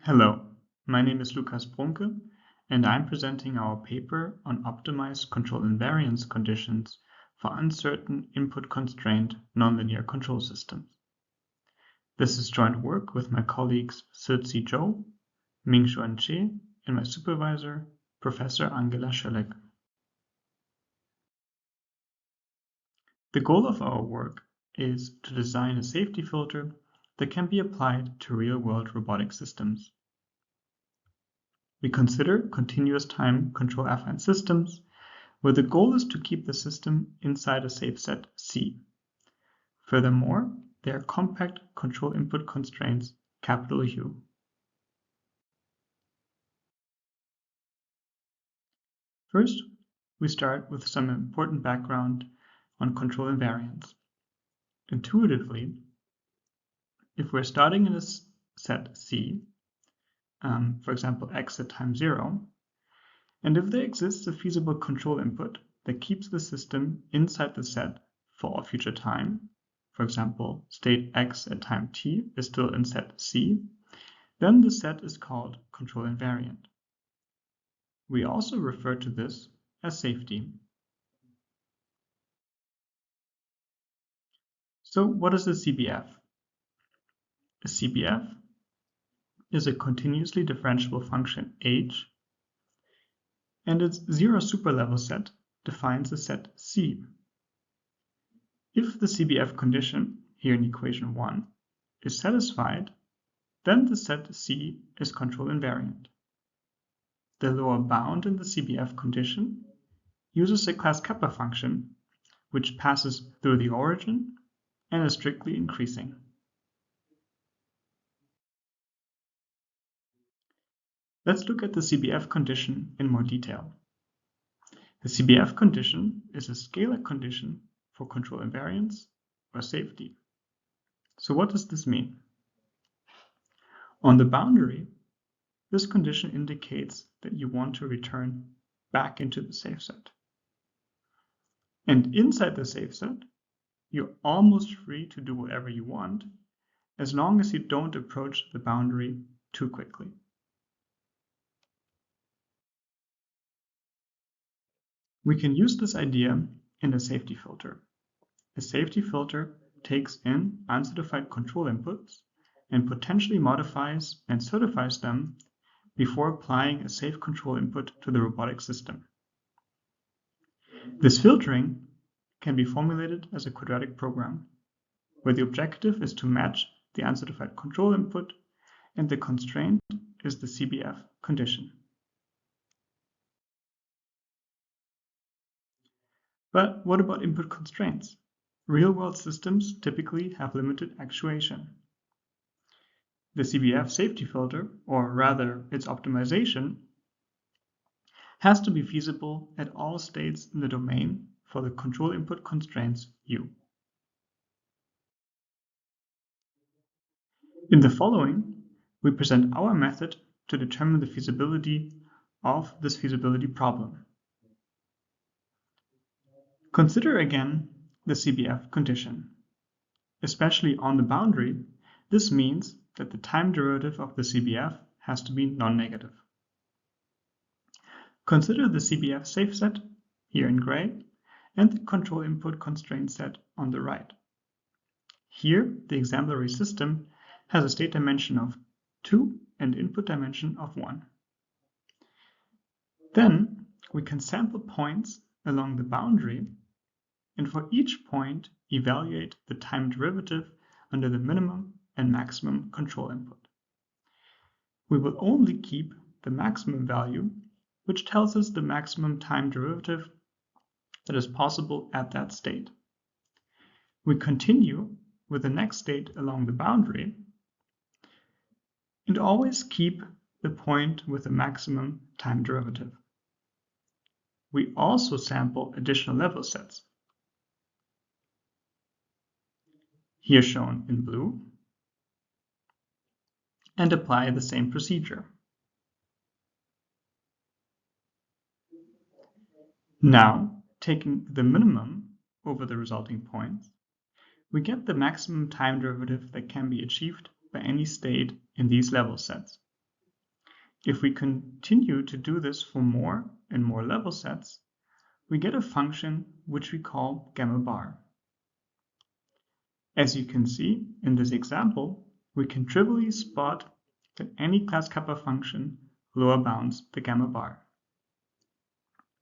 Hello, my name is Lukas Brunke, and I'm presenting our paper on optimized control invariance conditions for uncertain input-constrained nonlinear control systems. This is joint work with my colleagues Siqi Zhou, Mingxuan, and my supervisor, Professor Schoellig. The goal of our work is to design a safety filter that can be applied to real-world robotic systems. We consider continuous time control affine systems, where the goal is to keep the system inside a safe set C. Furthermore, they are compact control input constraints U. First, we start with some important background on control invariance. Intuitively, if we're starting in a set C, for example x at time 0, and if there exists a feasible control input that keeps the system inside the set for all future time, for example, state x at time t is still in set C, then the set is called control invariant. We also refer to this as safety. So what is a CBF? A CBF is a continuously differentiable function h, and its zero superlevel set defines a set C. If the CBF condition, here in equation 1, is satisfied, then the set C is control invariant. The lower bound in the CBF condition uses a class kappa function, which passes through the origin and is strictly increasing. Let's look at the CBF condition in more detail. The CBF condition is a scalar condition for control invariance or safety. So what does this mean? On the boundary, this condition indicates that you want to return back into the safe set. And inside the safe set, you're almost free to do whatever you want, as long as you don't approach the boundary too quickly. We can use this idea in a safety filter. A safety filter takes in uncertified control inputs and potentially modifies and certifies them before applying a safe control input to the robotic system. This filtering can be formulated as a quadratic program, where the objective is to match the uncertified control input and the constraint is the CBF condition. But what about input constraints? Real-world systems typically have limited actuation. The CBF safety filter, or rather its optimization, has to be feasible at all states in the domain for the control input constraints U. In the following, we present our method to determine the feasibility of this feasibility problem. Consider again the CBF condition. Especially on the boundary, this means that the time derivative of the CBF has to be non-negative. Consider the CBF safe set, here in gray, and the control input constraint set on the right. Here, the exemplary system has a state dimension of 2 and input dimension of 1. Then, we can sample points along the boundary, and for each point, evaluate the time derivative under the minimum and maximum control input. We will only keep the maximum value, which tells us the maximum time derivative that is possible at that state. We continue with the next state along the boundary and always keep the point with the maximum time derivative. We also sample additional level sets, here shown in blue, and apply the same procedure. Now, taking the minimum over the resulting points, we get the maximum time derivative that can be achieved by any state in these level sets. if we continue to do this for more and more level sets, we get a function which we call gamma bar. As you can see in this example, we can trivially spot that any class kappa function lower bounds the gamma bar.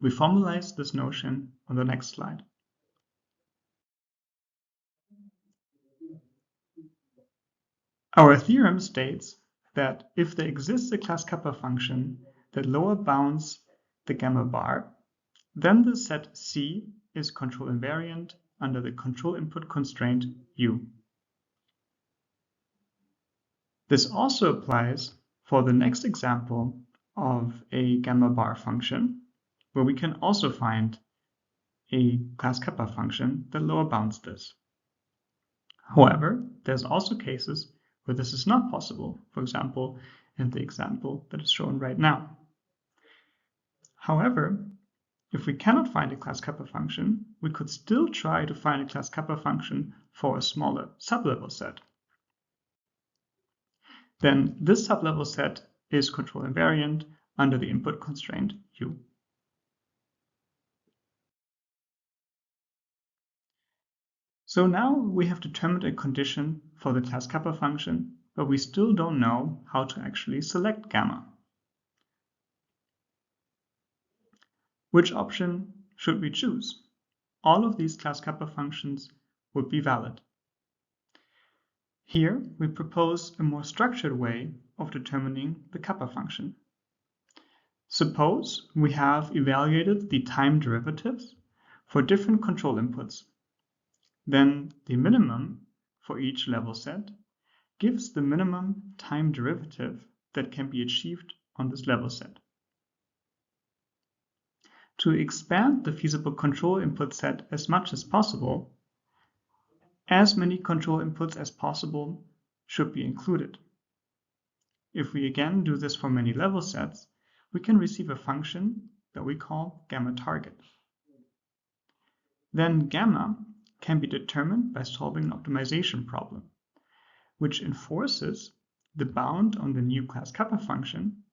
We formalize this notion on the next slide. Our theorem states that if there exists a class kappa function that lower bounds the gamma bar, then the set C is control invariant under the control input constraint U. This also applies for the next example of a gamma bar function, where we can also find a class kappa function that lower bounds this. However, there's also cases where this is not possible, for example, in the example that is shown right now. However, if we cannot find a class kappa function, we could still try to find a class kappa function for a smaller sublevel set. Then this sublevel set is control invariant under the input constraint U. So now we have determined a condition for the class kappa function, but we still don't know how to actually select gamma. Which option should we choose? All of these class kappa functions would be valid. Here we propose a more structured way of determining the kappa function. Suppose we have evaluated the time derivatives for different control inputs. Then the minimum for each level set gives the minimum time derivative that can be achieved on this level set. To expand the feasible control input set as much as possible, as many control inputs as possible should be included. If we again do this for many level sets, we can receive a function that we call gamma target. Then gamma can be determined by solving an optimization problem, which enforces the bound on the new class kappa function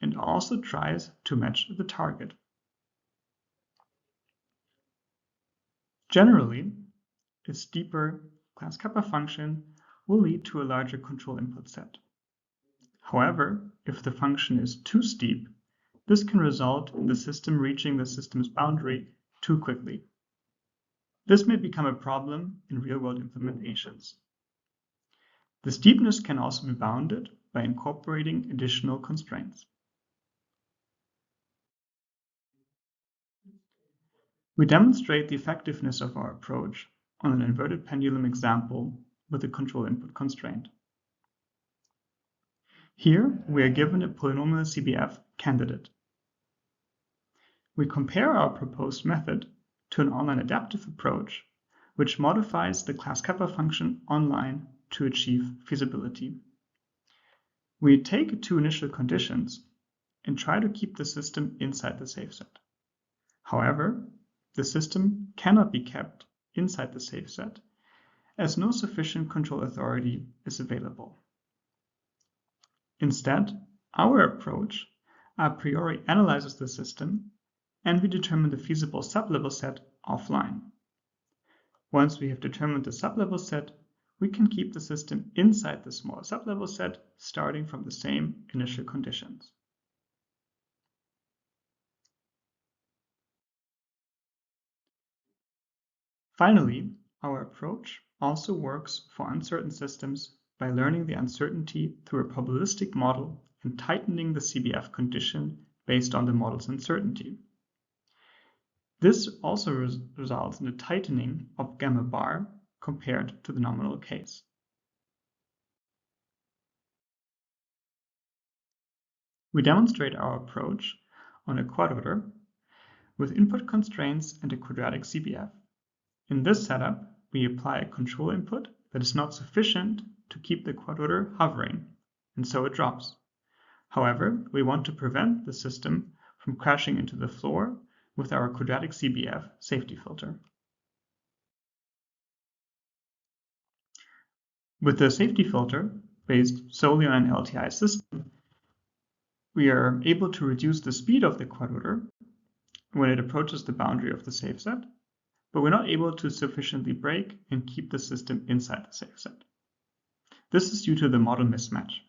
and also tries to match the target. Generally, a steeper class kappa function will lead to a larger control input set. However, if the function is too steep, this can result in the system reaching the system's boundary too quickly. This may become a problem in real-world implementations. The steepness can also be bounded by incorporating additional constraints. We demonstrate the effectiveness of our approach on an inverted pendulum example with a control input constraint. Here, we are given a polynomial CBF candidate. We compare our proposed method to an online adaptive approach, which modifies the class kappa function online to achieve feasibility. We take two initial conditions and try to keep the system inside the safe set. However, the system cannot be kept inside the safe set, as no sufficient control authority is available. Instead, our approach a priori analyzes the system, and we determine the feasible sublevel set offline. Once we have determined the sublevel set, we can keep the system inside the small sublevel set, starting from the same initial conditions. Finally, our approach also works for uncertain systems by learning the uncertainty through a probabilistic model and tightening the CBF condition based on the model's uncertainty. This also results in a tightening of gamma bar compared to the nominal case. We demonstrate our approach on a quadrotor with input constraints and a quadratic CBF. In this setup, we apply a control input that is not sufficient to keep the quadrotor hovering, and so it drops. However, we want to prevent the system from crashing into the floor with our quadratic CBF safety filter. With the safety filter, based solely on an LTI system, we are able to reduce the speed of the quadrotor when it approaches the boundary of the safe set, but we're not able to sufficiently brake and keep the system inside the safe set. This is due to the model mismatch.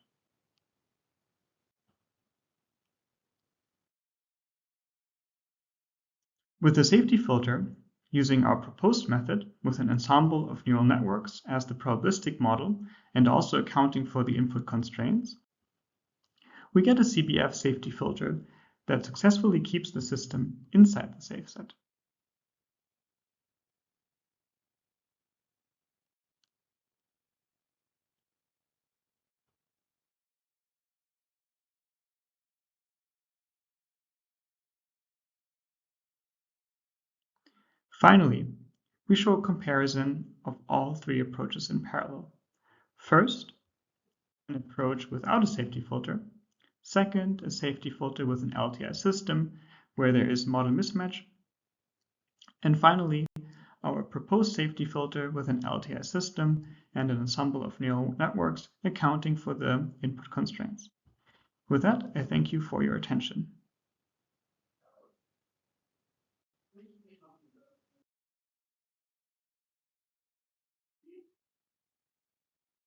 With the safety filter, using our proposed method with an ensemble of neural networks as the probabilistic model and also accounting for the input constraints, we get a CBF safety filter that successfully keeps the system inside the safe set. Finally, we show a comparison of all three approaches in parallel. First, an approach without a safety filter. Second, a safety filter with an LTI system where there is model mismatch. And finally, our proposed safety filter with an LTI system and an ensemble of neural networks accounting for the input constraints. With that, I thank you for your attention.